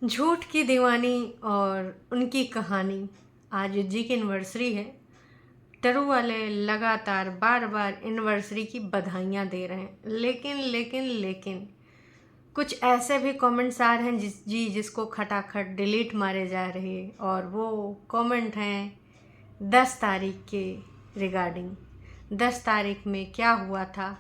झूठ की दीवानी और उनकी कहानी। आज जी की एनिवर्सरी है। टरू वाले लगातार बार बार एनिवर्सरी की बधाइयाँ दे रहे हैं, लेकिन कुछ ऐसे भी कमेंट्स आ रहे हैं जिसको खटाखट डिलीट मारे जा रहे हैं। और वो कमेंट हैं 10 तारीख के रिगार्डिंग। 10 तारीख में क्या हुआ था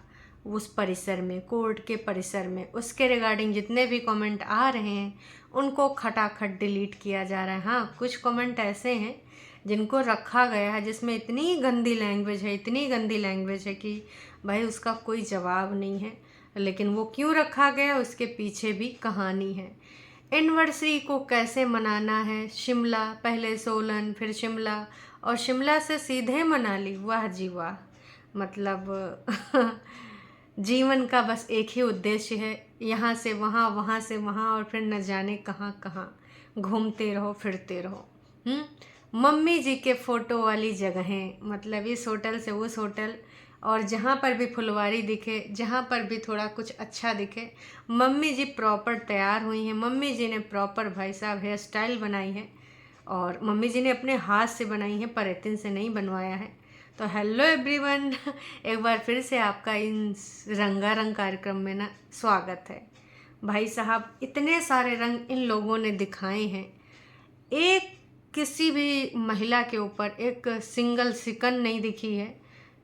उस परिसर में, कोर्ट के परिसर में, उसके रिगार्डिंग जितने भी कमेंट आ रहे हैं उनको खटाखट डिलीट किया जा रहा है। हाँ, कुछ कमेंट ऐसे हैं जिनको रखा गया है जिसमें इतनी गंदी लैंग्वेज है कि भाई उसका कोई जवाब नहीं है। लेकिन वो क्यों रखा गया उसके पीछे भी कहानी है। एनिवर्सरी को कैसे मनाना है, शिमला, पहले सोलन फिर शिमला और शिमला से सीधे मनाली। वाह जी वाह। मतलब जीवन का बस एक ही उद्देश्य है, यहाँ से वहाँ, वहाँ से वहाँ और फिर न जाने कहाँ कहाँ घूमते रहो, फिरते रहो। मम्मी जी के फ़ोटो वाली जगहें, मतलब इस होटल से उस होटल, और जहाँ पर भी फुलवारी दिखे, जहाँ पर भी थोड़ा कुछ अच्छा दिखे, मम्मी जी प्रॉपर तैयार हुई हैं। मम्मी जी ने प्रॉपर भाई साहब हेयर स्टाइल बनाई है और मम्मी जी ने अपने हाथ से बनाई है, परेतिन से नहीं बनवाया है। तो हेलो एवरीवन, एक बार फिर से आपका इन रंगारंग कार्यक्रम में ना स्वागत है। भाई साहब, इतने सारे रंग इन लोगों ने दिखाए हैं। एक किसी भी महिला के ऊपर एक सिंगल सिकन नहीं दिखी है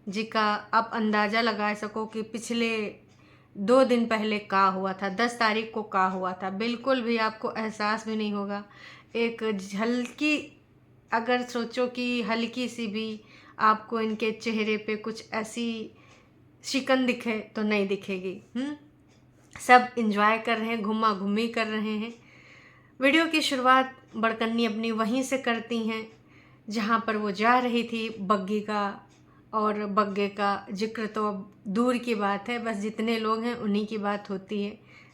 जिसका आप अंदाज़ा लगा सको कि पिछले 2 दिन पहले का हुआ था, 10 तारीख को का हुआ था। बिल्कुल भी आपको एहसास भी नहीं होगा। एक हल्की, अगर सोचो कि हल्की सी भी आपको इनके चेहरे पे कुछ ऐसी शिकन दिखे तो नहीं दिखेगी। सब इंजॉय कर रहे हैं, घुमा घूमी कर रहे हैं। वीडियो की शुरुआत बड़कन्नी अपनी वहीं से करती हैं जहाँ पर वो जा रही थी बग्गी का, और बग्गे का जिक्र तो अब दूर की बात है, बस जितने लोग हैं उन्हीं की बात होती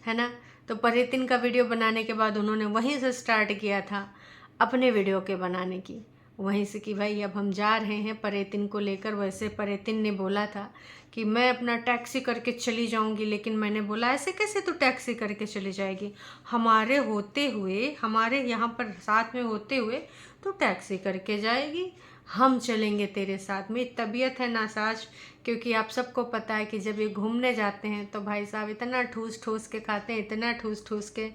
है ना। तो परेतिन का वीडियो बनाने के बाद उन्होंने वहीं से स्टार्ट किया था अपने वीडियो के बनाने की, वहीं से कि भाई अब हम जा रहे हैं परेतिन को लेकर। वैसे परेतिन ने बोला था कि मैं अपना टैक्सी करके चली जाऊंगी, लेकिन मैंने बोला ऐसे कैसे तू टैक्सी करके चली जाएगी, हमारे होते हुए, हमारे यहाँ पर साथ में होते हुए तो टैक्सी करके जाएगी, हम चलेंगे तेरे साथ। में तबीयत है नासाज, क्योंकि आप सबको पता है कि जब ये घूमने जाते हैं तो भाई साहब इतना ठूस ठूस के खाते हैं, इतना ठूस ठूस के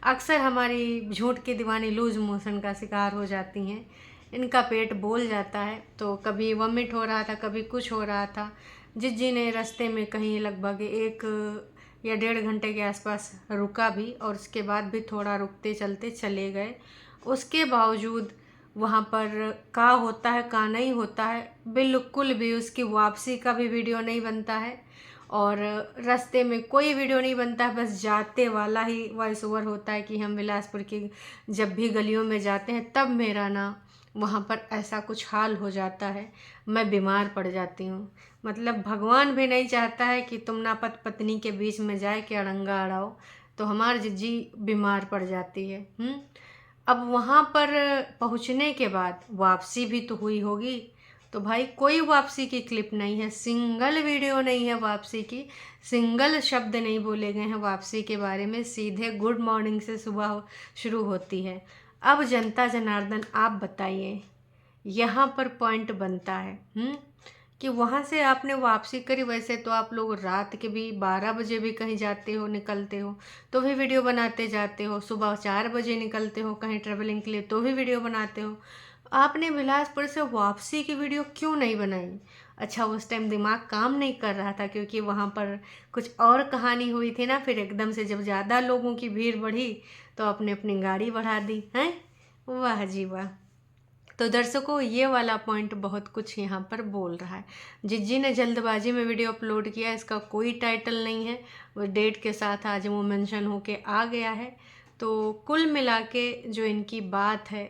अक्सर हमारी झूठ की दीवानी लूज मोशन का शिकार हो जाती हैं। इनका पेट बोल जाता है, तो कभी वमिट हो रहा था, कभी कुछ हो रहा था। जिज्जी ने रास्ते में कहीं लगभग 1 या 1.5 घंटे के आसपास रुका भी, और उसके बाद भी थोड़ा रुकते चलते चले गए। उसके बावजूद वहाँ पर का होता है का नहीं होता है, बिल्कुल भी उसकी वापसी का भी वीडियो नहीं बनता है और रास्ते में कोई वीडियो नहीं बनता है। बस जाते वाला ही वॉइस ओवर होता है कि हम बिलासपुर की जब भी गलियों में जाते हैं तब मेरा ना वहाँ पर ऐसा कुछ हाल हो जाता है, मैं बीमार पड़ जाती हूँ। मतलब भगवान भी नहीं चाहता है कि तुम ना पत्नी के बीच में जाए कि अड़ंगा अड़ाओ, तो हमारी जिज्जी बीमार पड़ जाती है। अब वहाँ पर पहुँचने के बाद वापसी भी तो हुई होगी, तो भाई कोई वापसी की क्लिप नहीं है, सिंगल वीडियो नहीं है वापसी की, सिंगल शब्द नहीं बोले गए हैं वापसी के बारे में। सीधे गुड मॉर्निंग से सुबह शुरू होती है। अब जनता जनार्दन आप बताइए, यहाँ पर पॉइंट बनता है कि वहाँ से आपने वापसी करी। वैसे तो आप लोग रात के भी 12 बजे भी कहीं जाते हो, निकलते हो तो भी वीडियो बनाते जाते हो, सुबह 4 बजे निकलते हो कहीं ट्रैवलिंग के लिए तो भी वीडियो बनाते हो। आपने बिलासपुर से वापसी की वीडियो क्यों नहीं बनाई? अच्छा, उस टाइम दिमाग काम नहीं कर रहा था क्योंकि वहाँ पर कुछ और कहानी हुई थी ना। फिर एकदम से जब ज़्यादा लोगों की भीड़ बढ़ी तो आपने अपनी गाड़ी बढ़ा दी हैं। वाह जी वाह। तो दर्शकों, ये वाला पॉइंट बहुत कुछ यहाँ पर बोल रहा है। जिज्जी ने जल्दबाजी में वीडियो अपलोड किया, इसका कोई टाइटल नहीं है, वो डेट के साथ आज वो मेंशन होके आ गया है। तो कुल मिला के जो इनकी बात है,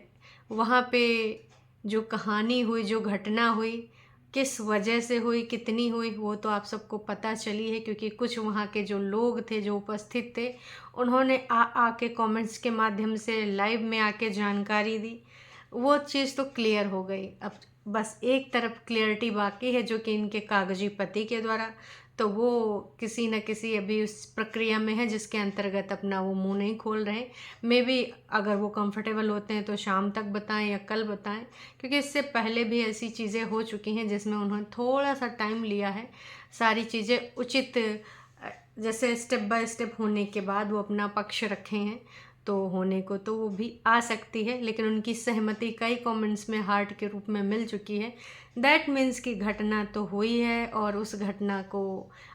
वहाँ पे जो कहानी हुई, जो घटना हुई, किस वजह से हुई, कितनी हुई, वो तो आप सबको पता चली है क्योंकि कुछ वहाँ के जो लोग थे, जो उपस्थित थे, उन्होंने आके कमेंट्स के माध्यम से लाइव में आके जानकारी दी। वो चीज़ तो क्लियर हो गई। अब बस एक तरफ क्लियरिटी बाकी है जो कि इनके कागजी पति के द्वारा। तो वो किसी न किसी अभी उस प्रक्रिया में है जिसके अंतर्गत अपना वो मुंह नहीं खोल रहे। मे बी अगर वो कंफर्टेबल होते हैं तो शाम तक बताएं या कल बताएं, क्योंकि इससे पहले भी ऐसी चीज़ें हो चुकी हैं जिसमें उन्होंने थोड़ा सा टाइम लिया है। सारी चीज़ें उचित जैसे स्टेप बाय स्टेप होने के बाद वो अपना पक्ष रखे हैं, तो होने को तो वो भी आ सकती है, लेकिन उनकी सहमति कई कमेंट्स में हार्ट के रूप में मिल चुकी है। दैट मीन्स कि घटना तो हुई है और उस घटना को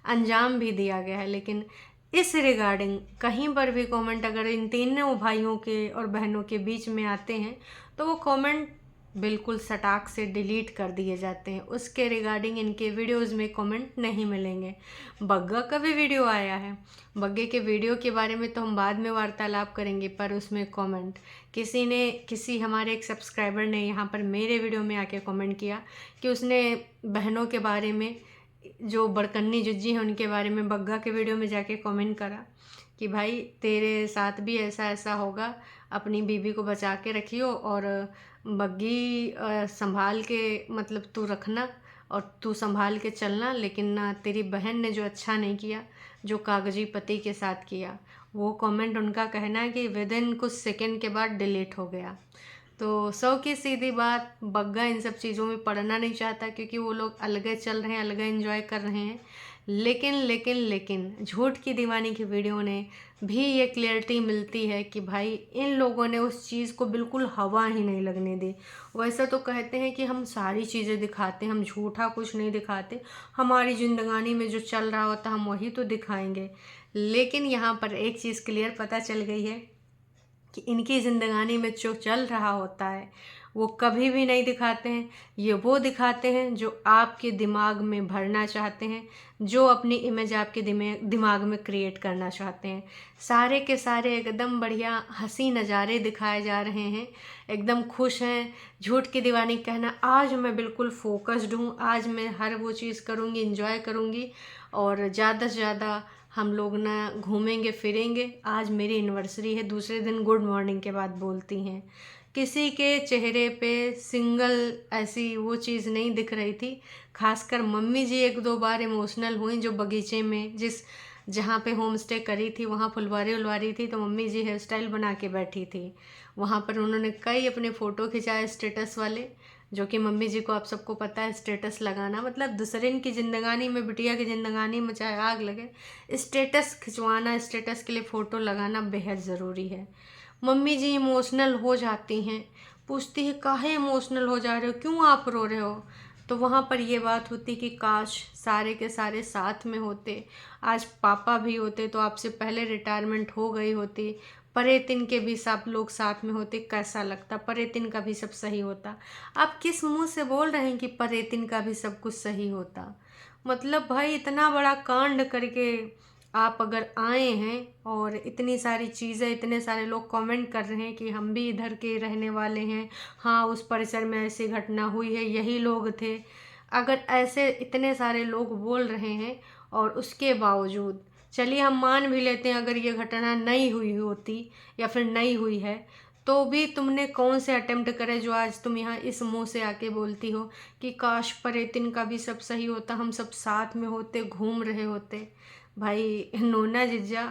अंजाम भी दिया गया है। लेकिन इस रिगार्डिंग कहीं पर भी कमेंट अगर इन तीनों भाइयों के और बहनों के बीच में आते हैं तो वो कमेंट बिल्कुल सटाक से डिलीट कर दिए जाते हैं। उसके रिगार्डिंग इनके वीडियोस में कमेंट नहीं मिलेंगे। बग्गा का भी वीडियो आया है, बग्गे के वीडियो के बारे में तो हम बाद में वार्तालाप करेंगे, पर उसमें कमेंट किसी हमारे एक सब्सक्राइबर ने यहाँ पर मेरे वीडियो में आके कमेंट किया कि उसने बहनों के बारे में, जो बड़कन्नी जुज्जी हैं उनके बारे में बग्गा के वीडियो में जाके कमेंट करा कि भाई तेरे साथ भी ऐसा ऐसा होगा, अपनी बीबी को बचा के रखियो और बग्गी संभाल के मतलब तू रखना और तू संभाल के चलना। लेकिन ना तेरी बहन ने जो अच्छा नहीं किया, जो कागजी पति के साथ किया, वो कमेंट उनका कहना है कि विद इन कुछ सेकंड के बाद डिलीट हो गया। तो सौ की सीधी बात, बग्गा इन सब चीज़ों में पढ़ना नहीं चाहता क्योंकि वो लोग अलग चल रहे हैं, अलग एंजॉय कर रहे हैं। लेकिन झूठ की दीवानी की वीडियो ने भी ये क्लियरिटी मिलती है कि भाई इन लोगों ने उस चीज़ को बिल्कुल हवा ही नहीं लगने दी। वैसे तो कहते हैं कि हम सारी चीज़ें दिखाते हैं, हम झूठा कुछ नहीं दिखाते, हमारी जिंदगानी में जो चल रहा होता हम वही तो दिखाएंगे। लेकिन यहाँ पर एक चीज़ क्लियर पता चल गई है कि इनकी ज़िंदगानी में जो चल रहा होता है वो कभी भी नहीं दिखाते हैं। ये वो दिखाते हैं जो आपके दिमाग में भरना चाहते हैं, जो अपनी इमेज आपके दिमाग में क्रिएट करना चाहते हैं। सारे के सारे एकदम बढ़िया हंसी नज़ारे दिखाए जा रहे हैं, एकदम खुश हैं। झूठ की दीवानी कहना आज मैं बिल्कुल फोकस्ड हूँ, आज मैं हर वो चीज़ करूँगी, इंजॉय करूँगी और ज़्यादा से ज़्यादा हम लोग ना घूमेंगे फिरेंगे। आज मेरी एनिवर्सरी है, दूसरे दिन गुड मॉर्निंग के बाद बोलती हैं। किसी के चेहरे पे सिंगल ऐसी वो चीज़ नहीं दिख रही थी। खासकर मम्मी जी एक दो बार इमोशनल हुई, जो बगीचे में जहाँ पे होम स्टे करी थी वहाँ फुलवारी उलवारी थी, तो मम्मी जी हेयर स्टाइल बना के बैठी थी। वहाँ पर उन्होंने कई अपने फ़ोटो खिंचाए स्टेटस वाले, जो कि मम्मी जी को आप सबको पता है स्टेटस लगाना मतलब दूसरे की ज़िंदगानी में, बिटिया की ज़िंदगानी में चाहे आग लगे, स्टेटस खिंचवाना, स्टेटस के लिए फ़ोटो लगाना बेहद ज़रूरी है। मम्मी जी इमोशनल हो जाती हैं, पूछती है काहे इमोशनल हो जा रहे हो, क्यों आप रो रहे हो। तो वहाँ पर ये बात होती कि काश सारे के सारे साथ में होते, आज पापा भी होते तो आपसे पहले रिटायरमेंट हो गई होती, परेतिन के भी सब लोग साथ में होते, कैसा लगता, परेतिन का भी सब सही होता। आप किस मुंह से बोल रहे हैं कि परेतिन का भी सब कुछ सही होता। मतलब भाई इतना बड़ा कांड करके आप अगर आए हैं और इतनी सारी चीज़ें, इतने सारे लोग कमेंट कर रहे हैं कि हम भी इधर के रहने वाले हैं, हाँ उस परिसर में ऐसी घटना हुई है, यही लोग थे। अगर ऐसे इतने सारे लोग बोल रहे हैं और उसके बावजूद चलिए हम मान भी लेते हैं अगर ये घटना नहीं हुई होती या फिर नहीं हुई है, तो भी तुमने कौन से अटेम्प्ट करे जो आज तुम यहाँ इस मुंह से आके बोलती हो कि काश परेतिन का भी सब सही होता, हम सब साथ में होते, घूम रहे होते। भाई नोना जिज्जा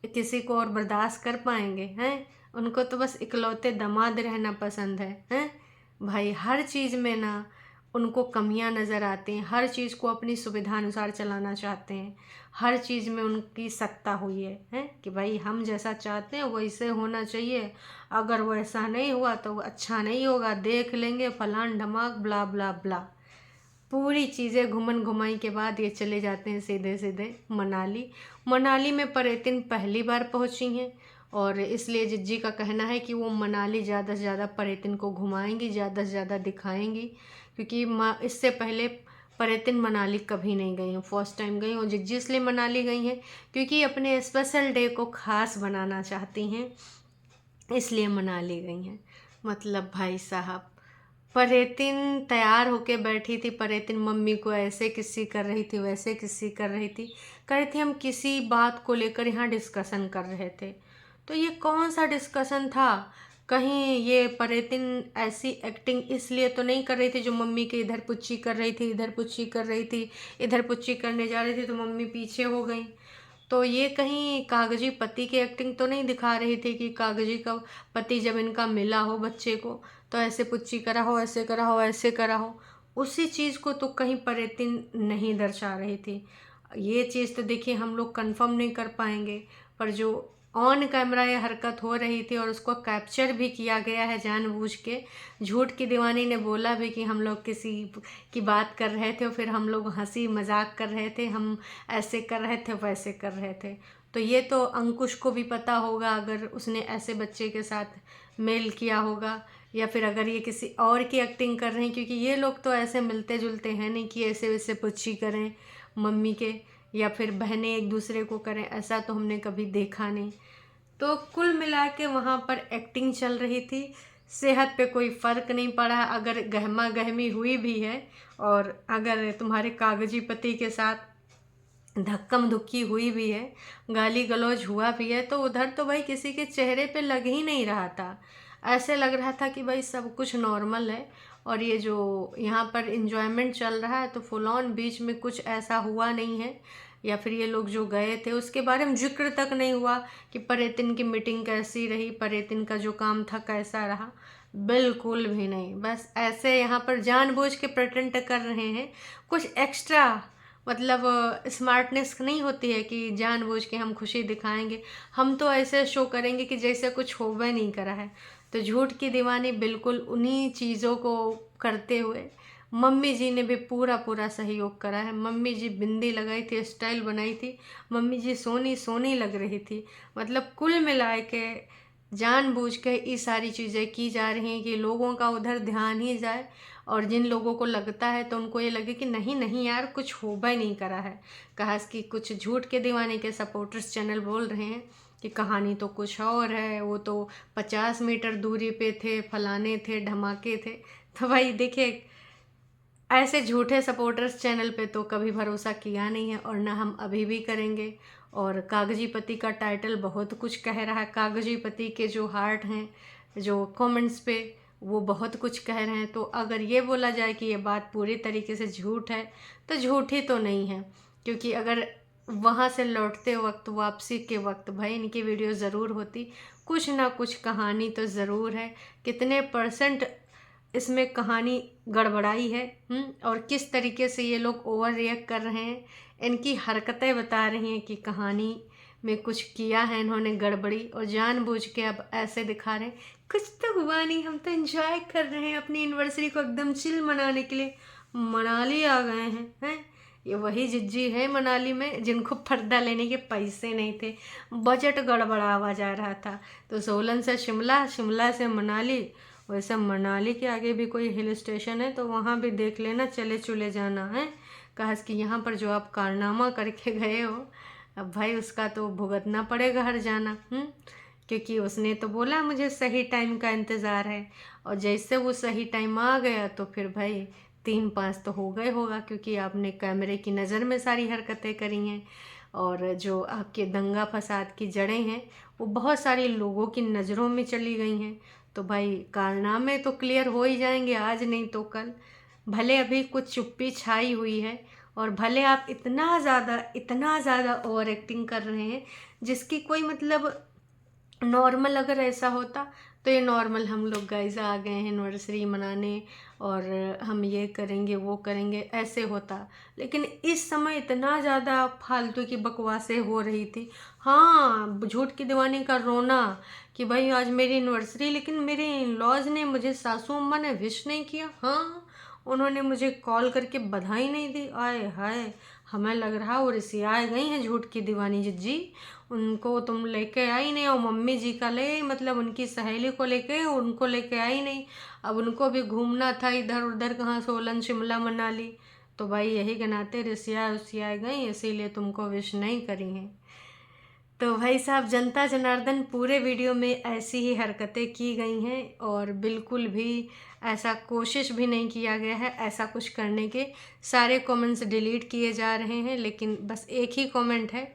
किसी को और बर्दाश्त कर पाएंगे हैं? उनको तो बस इकलौते दामाद रहना पसंद है हैं? भाई हर चीज़ में ना उनको कमियां नज़र आती हैं, हर चीज़ को अपनी सुविधा अनुसार चलाना चाहते हैं, हर चीज़ में उनकी सत्ता हुई है हैं कि भाई हम जैसा चाहते हैं वैसे होना चाहिए, अगर वो ऐसा नहीं हुआ तो वो अच्छा नहीं होगा, देख लेंगे फलान ढमाक ब्ला ब्ला ब्ला। पूरी चीज़ें घुमन घुमाई के बाद ये चले जाते हैं सीधे सीधे मनाली में परेतिन पहली बार पहुंची हैं और इसलिए जिज्जी का कहना है कि वो मनाली ज़्यादा से ज़्यादा परेतिन को घुमाएंगी, ज़्यादा से ज़्यादा दिखाएंगी, क्योंकि इससे पहले परेतिन मनाली कभी नहीं गई हैं, फर्स्ट टाइम गई। और जिज्जी इसलिए मनाली गई हैं क्योंकि अपने स्पेशल डे को ख़ास बनाना चाहती हैं, इसलिए मनाली गई हैं। मतलब भाई साहब, परेतिन तैयार होके बैठी थी, परेतिन मम्मी को ऐसे किसी कर रही थी, वैसे किसी कर रही थी, कह रही थी हम किसी बात को लेकर यहाँ डिस्कशन कर रहे थे। तो ये कौन सा डिस्कशन था? कहीं ये परितिन ऐसी एक्टिंग इसलिए तो नहीं कर रही थी जो मम्मी के इधर पुच्ची कर रही थी, इधर पुच्ची कर रही थी, इधर पुच्ची करने जा रही थी तो मम्मी पीछे हो गई। तो ये कहीं कागजी पति की एक्टिंग तो नहीं दिखा रही थी कि कागजी का पति जब इनका मिला हो बच्चे को तो ऐसे पुच्ची करा हो, ऐसे करा हो, ऐसे करा हो। उसी चीज़ को तो कहीं परितिन नहीं दर्शा रही थी। ये चीज़ तो देखिए हम लोग कंफर्म नहीं कर पाएंगे, पर जो ऑन कैमरा ये हरकत हो रही थी और उसको कैप्चर भी किया गया है जानबूझ के। झूठ की दीवानी ने बोला भी कि हम लोग किसी की बात कर रहे थे और फिर हम लोग हंसी मजाक कर रहे थे, हम ऐसे कर रहे थे, वैसे कर रहे थे। तो ये तो अंकुश को भी पता होगा अगर उसने ऐसे बच्चे के साथ मेल किया होगा, या फिर अगर ये किसी और की एक्टिंग कर रहे हैं, क्योंकि ये लोग तो ऐसे मिलते जुलते हैं नहीं कि ऐसे वैसे पुच्छी करें मम्मी के, या फिर बहनें एक दूसरे को करें, ऐसा तो हमने कभी देखा नहीं। तो कुल मिला के वहाँ पर एक्टिंग चल रही थी। सेहत पे कोई फ़र्क नहीं पड़ा। अगर गहमा गहमी हुई भी है और अगर तुम्हारे कागजी पति के साथ धक्कम धुक्की हुई भी है, गाली गलौज हुआ भी है, तो उधर तो भाई किसी के चेहरे पे लग ही नहीं रहा था। ऐसे लग रहा था कि भाई सब कुछ नॉर्मल है और ये जो यहाँ पर इंजॉयमेंट चल रहा है तो फुल ऑन बीच में कुछ ऐसा हुआ नहीं है, या फिर ये लोग जो गए थे उसके बारे में जिक्र तक नहीं हुआ कि परितिन की मीटिंग कैसी रही, परितिन का जो काम था कैसा रहा। बिल्कुल भी नहीं। बस ऐसे यहाँ पर जानबूझ के प्रेटेंड कर रहे हैं कुछ एक्स्ट्रा, मतलब स्मार्टनेस नहीं होती है कि जानबूझ के हम खुशी दिखाएंगे, हम तो ऐसे शो करेंगे कि जैसे कुछ होवे नहीं करा है। तो झूठ की दीवानी बिल्कुल उन्हीं चीज़ों को करते हुए मम्मी जी ने भी पूरा पूरा सहयोग करा है। मम्मी जी बिंदी लगाई थी, स्टाइल बनाई थी, मम्मी जी सोनी सोनी लग रही थी। मतलब कुल मिलाए के जानबूझ के ये सारी चीज़ें की जा रही हैं कि लोगों का उधर ध्यान ही जाए, और जिन लोगों को लगता है तो उनको ये लगे कि नहीं नहीं यार कुछ होबा ही नहीं करा है। कहा कि कुछ झूठ के दीवाने के सपोर्टर्स चैनल बोल रहे हैं कि कहानी तो कुछ और है, वो तो 50 मीटर दूरी पे थे, फलाने थे, धमाके थे। तो भाई देखिए, ऐसे झूठे सपोर्टर्स चैनल पे तो कभी भरोसा किया नहीं है और ना हम अभी भी करेंगे। और कागजी पति का टाइटल बहुत कुछ कह रहा है। कागजी पति के जो हार्ट हैं, जो कमेंट्स पे, वो बहुत कुछ कह रहे हैं। तो अगर ये बोला जाए कि ये बात पूरी तरीके से झूठ है तो झूठी तो नहीं है, क्योंकि अगर वहाँ से लौटते वक्त, वापसी के वक्त भाई इनकी वीडियो ज़रूर होती, कुछ ना कुछ कहानी तो ज़रूर है। कितने परसेंट इसमें कहानी गड़बड़ाई है, और किस तरीके से ये लोग ओवर रिएक्ट कर रहे हैं, इनकी हरकतें बता रही हैं कि कहानी में कुछ किया है इन्होंने गड़बड़ी, और जानबूझ के अब ऐसे दिखा रहे हैं कुछ तो हुआ नहीं, हम तो एंजॉय कर रहे हैं अपनी एनिवर्सरी को एकदम चिल मनाने के लिए। मनाली आ गए हैं। ये वही जिज्जी है मनाली में जिनको पर्दा लेने के पैसे नहीं थे, बजट गड़बड़ावा जा रहा था। तो सोलन से शिमला, शिमला से मनाली, वैसे मनाली के आगे भी कोई हिल स्टेशन है तो वहाँ भी देख लेना, चले चले जाना है। कहा कि यहाँ पर जो आप कारनामा करके गए हो, अब भाई उसका तो भुगतना पड़ेगा हर जाना। क्योंकि उसने तो बोला मुझे सही टाइम का इंतज़ार है, और जैसे वो सही टाइम आ गया तो फिर भाई 3-5 तो हो गए होगा, क्योंकि आपने कैमरे की नज़र में सारी हरकतें करी हैं। और जो आपके दंगा फसाद की जड़ें हैं वो बहुत सारे लोगों की नज़रों में चली गई हैं। तो भाई कारनामे तो क्लियर हो ही जाएंगे, आज नहीं तो कल। भले अभी कुछ चुप्पी छाई हुई है, और भले आप इतना ज़्यादा ओवर एक्टिंग कर रहे हैं जिसकी कोई मतलब, नॉर्मल अगर ऐसा होता तो ये नॉर्मल हम लोग गाइस आ गए हैं एनिवर्सरी मनाने और हम ये करेंगे वो करेंगे ऐसे होता। लेकिन इस समय इतना ज़्यादा फालतू की बकवासें हो रही थी। हाँ, झूठ की दीवानी का रोना कि भाई आज मेरी एनिवर्सरी, लेकिन मेरे इन लॉज ने मुझे, सासू अम्मा ने विश नहीं किया। हाँ, उन्होंने मुझे कॉल करके बधाई नहीं दी। आए हाय, हमें लग रहा वो रिसिया गई हैं झूठ की दीवानी जिज्जी। उनको तुम लेके आई नहीं, और मम्मी जी का ले, मतलब उनकी सहेली को लेके, उनको लेके आई नहीं। अब उनको भी घूमना था इधर उधर, कहाँ सोलन शिमला मनाली, तो भाई यही के नाते रिसिया उसिया गई, इसीलिए तुमको विश नहीं करी हैं। तो भाई साहब, जनता जनार्दन पूरे वीडियो में ऐसी ही हरकतें की गई हैं, और बिल्कुल भी ऐसा कोशिश भी नहीं किया गया है ऐसा कुछ करने के। सारे कमेंट्स डिलीट किए जा रहे हैं, लेकिन बस एक ही कमेंट है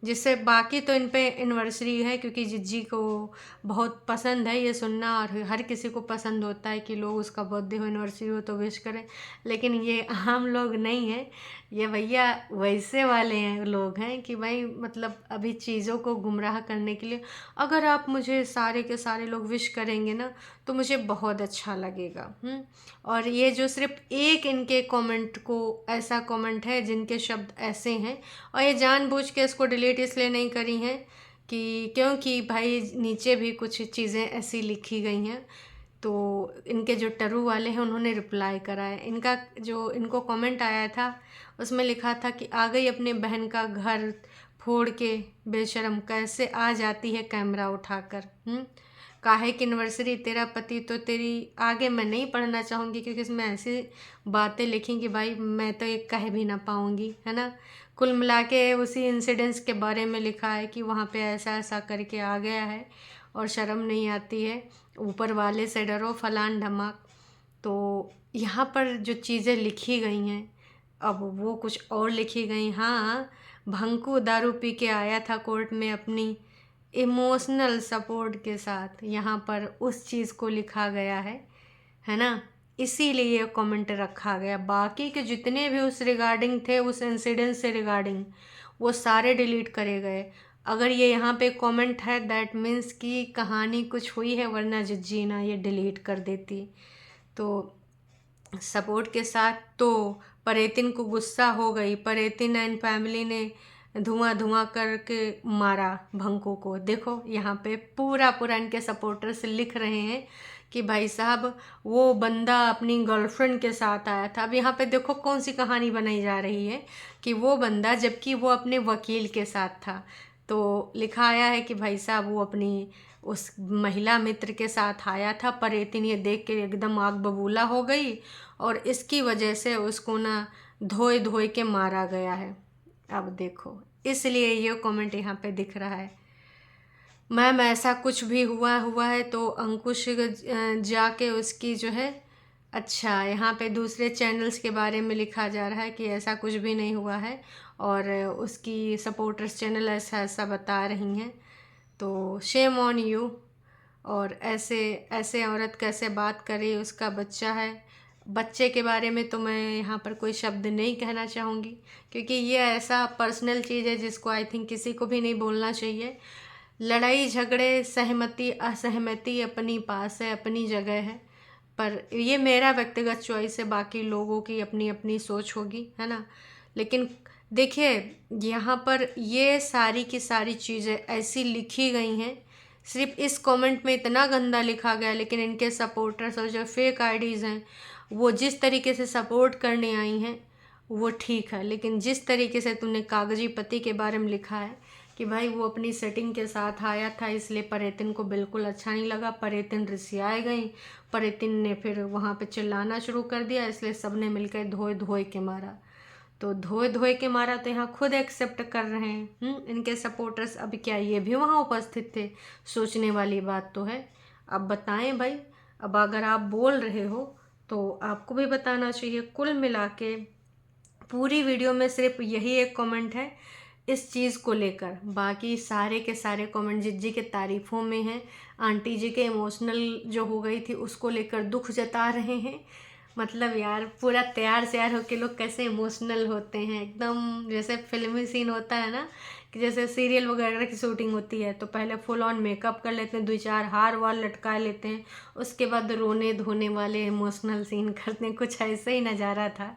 जिससे बाकी तो इन पे एनिवर्सरी है, क्योंकि जिज्जी को बहुत पसंद है ये सुनना, और हर किसी को पसंद होता है कि लोग उसका बर्थडे हो, एनिवर्सरी हो तो विश करें। लेकिन ये आम लोग नहीं हैं, ये भैया वैसे वाले हैं लोग हैं कि भाई मतलब अभी चीज़ों को गुमराह करने के लिए अगर आप मुझे सारे के सारे लोग विश करेंगे ना तो मुझे बहुत अच्छा लगेगा। और ये जो सिर्फ एक इनके कमेंट को ऐसा कमेंट है जिनके शब्द ऐसे हैं, और ये जानबूझ के इसको डिलीट इसलिए नहीं करी हैं कि क्योंकि भाई नीचे भी कुछ चीज़ें ऐसी लिखी गई हैं। तो इनके जो टरू वाले हैं उन्होंने रिप्लाई करा है। इनका जो इनको कमेंट आया था उसमें लिखा था कि आ गई अपने बहन का घर फोड़ के बेशरम, कैसे आ जाती है कैमरा उठाकर। काहे की एनिवर्सरी तेरा पति तो तेरी, आगे मैं नहीं पढ़ना चाहूँगी क्योंकि इसमें ऐसी बातें लिखी कि भाई मैं तो एक कह भी ना पाऊँगी, है ना। कुल मिला के उसी इंसिडेंट्स के बारे में लिखा है कि वहाँ पे ऐसा ऐसा करके आ गया है और शर्म नहीं आती है, ऊपर वाले से डरो फलान ढमाक। तो यहाँ पर जो चीज़ें लिखी गई हैं अब वो कुछ और लिखी गई। हाँ, भंकू दारू पी के आया था कोर्ट में अपनी इमोशनल सपोर्ट के साथ, यहाँ पर उस चीज़ को लिखा गया है ना, इसीलिए कमेंट रखा गया। बाकी के जितने भी उस रिगार्डिंग थे, उस इंसिडेंट से रिगार्डिंग, वो सारे डिलीट करे गए। अगर ये यहाँ पे कमेंट है दैट मीन्स कि कहानी कुछ हुई है, वरना जिज्जी ना ये डिलीट कर देती। तो सपोर्ट के साथ तो परेतिन को गुस्सा हो गई, परेतिन एंड फैमिली ने धुआं धुआं करके मारा भंकू को। देखो यहाँ पे पूरा पूरा इनके सपोर्टर्स लिख रहे हैं कि भाई साहब वो बंदा अपनी गर्लफ्रेंड के साथ आया था। अब यहाँ पे देखो कौन सी कहानी बनाई जा रही है कि वो बंदा, जबकि वो अपने वकील के साथ था। तो लिखा आया है कि भाई साहब वो अपनी उस महिला मित्र के साथ आया था। परेतिन ये देख के एकदम आग बबूला हो गई और इसकी वजह से उसको ना धोए धोए के मारा गया है। अब देखो, इसलिए ये कमेंट यहाँ पे दिख रहा है। मैम ऐसा कुछ भी हुआ है तो अंकुश जाके उसकी जो है, अच्छा यहाँ पे दूसरे चैनल्स के बारे में लिखा जा रहा है कि ऐसा कुछ भी नहीं हुआ है और उसकी सपोर्टर्स चैनल ऐसा ऐसा बता रही हैं। तो शेम ऑन यू। और ऐसे ऐसे औरत कैसे बात करे, उसका बच्चा है। बच्चे के बारे में तो मैं यहाँ पर कोई शब्द नहीं कहना चाहूँगी क्योंकि ये ऐसा पर्सनल चीज़ है जिसको आई थिंक किसी को भी नहीं बोलना चाहिए। लड़ाई झगड़े सहमति असहमति अपनी पास है, अपनी जगह है, पर ये मेरा व्यक्तिगत चॉइस है, बाकी लोगों की अपनी अपनी सोच होगी, है ना। लेकिन देखिए यहाँ पर ये सारी की सारी चीज़ें ऐसी लिखी गई हैं, सिर्फ इस कमेंट में इतना गंदा लिखा गया, लेकिन इनके सपोर्टर्स और जो फेक आईडीज़ हैं वो जिस तरीके से सपोर्ट करने आई हैं वो ठीक है। लेकिन जिस तरीके से तुमने कागजी पति के बारे में लिखा है कि भाई वो अपनी सेटिंग के साथ आया था, इसलिए परेतिन को बिल्कुल अच्छा नहीं लगा। परेतिन रिसियाए गई, परेतिन ने फिर वहाँ पे चिल्लाना शुरू कर दिया, इसलिए सब ने मिलकर धोए धोए के मारा। तो धोए धोए के मारा तो यहाँ खुद एक्सेप्ट कर रहे हैं इनके सपोर्टर्स। अब क्या ये भी वहाँ उपस्थित थे? सोचने वाली बात तो है। अब बताएं भाई, अब अगर आप बोल रहे हो तो आपको भी बताना चाहिए। कुल मिला के पूरी वीडियो में सिर्फ यही एक कमेंट है इस चीज़ को लेकर, बाकी सारे के सारे कमेंट जिज्जी के तारीफ़ों में हैं। आंटी जी के इमोशनल जो हो गई थी उसको लेकर दुख जता रहे हैं। मतलब यार पूरा तैयार श्यार होके लोग कैसे इमोशनल होते हैं, एकदम जैसे फिल्मी सीन होता है ना, कि जैसे सीरियल वगैरह की शूटिंग होती है तो पहले फुल ऑन मेकअप कर लेते हैं, 2-4 हार वार लटका लेते हैं, उसके बाद रोने धोने वाले इमोशनल सीन करते हैं। कुछ ऐसे ही नज़ारा था।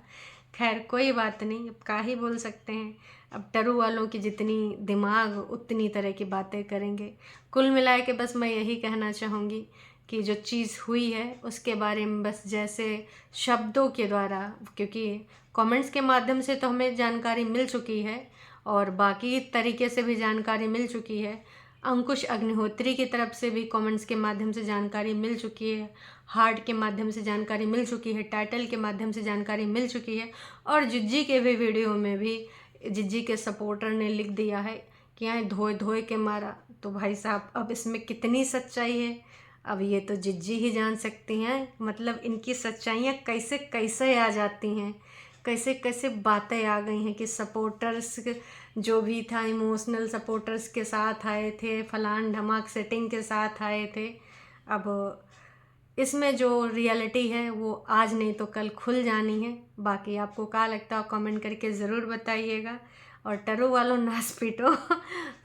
खैर कोई बात नहीं, अब क्या ही बोल सकते हैं। अब टरू वालों की जितनी दिमाग उतनी तरह की बातें करेंगे। कुल मिला के बस मैं यही कहना चाहूँगी कि जो चीज़ हुई है उसके बारे में बस जैसे शब्दों के द्वारा, क्योंकि कमेंट्स के माध्यम से तो हमें जानकारी मिल चुकी है और बाकी तरीके से भी जानकारी मिल चुकी है। अंकुश अग्निहोत्री की तरफ से भी कमेंट्स के माध्यम से जानकारी मिल चुकी है, हार्ट के माध्यम से जानकारी मिल चुकी है, टाइटल के माध्यम से जानकारी मिल चुकी है, और जिज्जी के भी वीडियो में भी जिज्जी के सपोर्टर ने लिख दिया है कि यहाँ धोए धोए के मारा। तो भाई साहब अब इसमें कितनी सच्चाई है अब ये तो जिज्जी ही जान सकती हैं। मतलब इनकी सच्चाइयाँ कैसे कैसे आ जाती हैं कैसे कैसे बातें आ गई हैं कि सपोर्टर्स जो भी था इमोशनल सपोर्टर्स के साथ आए थे, फलान ढमाक सेटिंग के साथ आए थे। अब इसमें जो रियलिटी है वो आज नहीं तो कल खुल जानी है। बाकी आपको क्या लगता है कमेंट करके ज़रूर बताइएगा। और टरू वालों नाच पीटो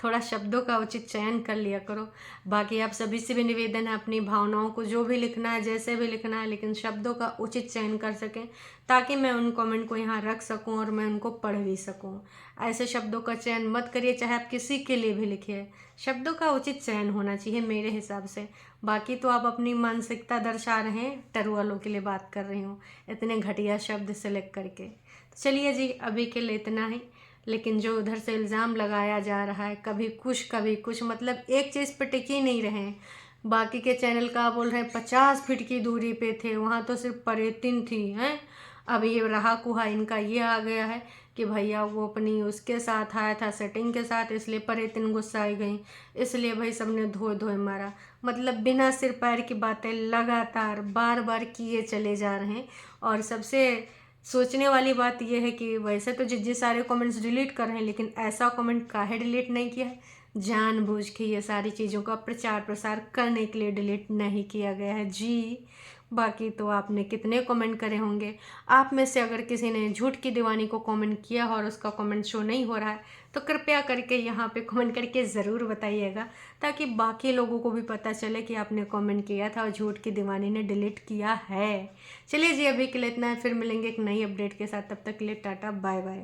थोड़ा शब्दों का उचित चयन कर लिया करो। बाकी आप सभी से भी निवेदन है अपनी भावनाओं को जो भी लिखना है जैसे भी लिखना है, लेकिन शब्दों का उचित चयन कर सकें ताकि मैं उन कमेंट को यहाँ रख सकूँ और मैं उनको पढ़ भी सकूँ। ऐसे शब्दों का चयन मत करिए, चाहे आप किसी के लिए भी लिखिए, शब्दों का उचित चयन होना चाहिए मेरे हिसाब से। बाकी तो आप अपनी मानसिकता दर्शा रहे हैं, टरू वालों के लिए बात कर रही हूँ इतने घटिया शब्द सेलेक्ट करके। तो चलिए जी, अभी के लिए इतना ही। लेकिन जो उधर से इल्ज़ाम लगाया जा रहा है कभी कुछ, मतलब एक चीज़ पर टिके नहीं रहे। बाकी के चैनल का बोल रहे हैं 50 फीट की दूरी पे थे, वहाँ तो सिर्फ परेतिन थी हैं। अब ये रहा कुहा इनका ये आ गया है कि भैया वो अपनी उसके साथ आया था सेटिंग के साथ, इसलिए परेतिन गुस्साई गई, इसलिए भाई सबने धोए धोए मारा। मतलब बिना सिर पैर की बातें लगातार बार बार किए चले जा रहे हैं। और सबसे सोचने वाली बात यह है कि वैसे तो जितने सारे कमेंट्स डिलीट कर रहे हैं, लेकिन ऐसा कमेंट काहे डिलीट नहीं किया है? जानबूझ के ये सारी चीज़ों का प्रचार प्रसार करने के लिए डिलीट नहीं किया गया है जी। बाकी तो आपने कितने कमेंट करे होंगे, आप में से अगर किसी ने झूठ की दीवानी को कमेंट किया हो और उसका कमेंट शो नहीं हो रहा है तो कृपया करके यहाँ पे कमेंट करके ज़रूर बताइएगा, ताकि बाकी लोगों को भी पता चले कि आपने कमेंट किया था और झूठ की दीवानी ने डिलीट किया है। चलिए जी, अभी के लिए इतना है, फिर मिलेंगे एक नई अपडेट के साथ। तब तक के लिए टाटा बाय बाय।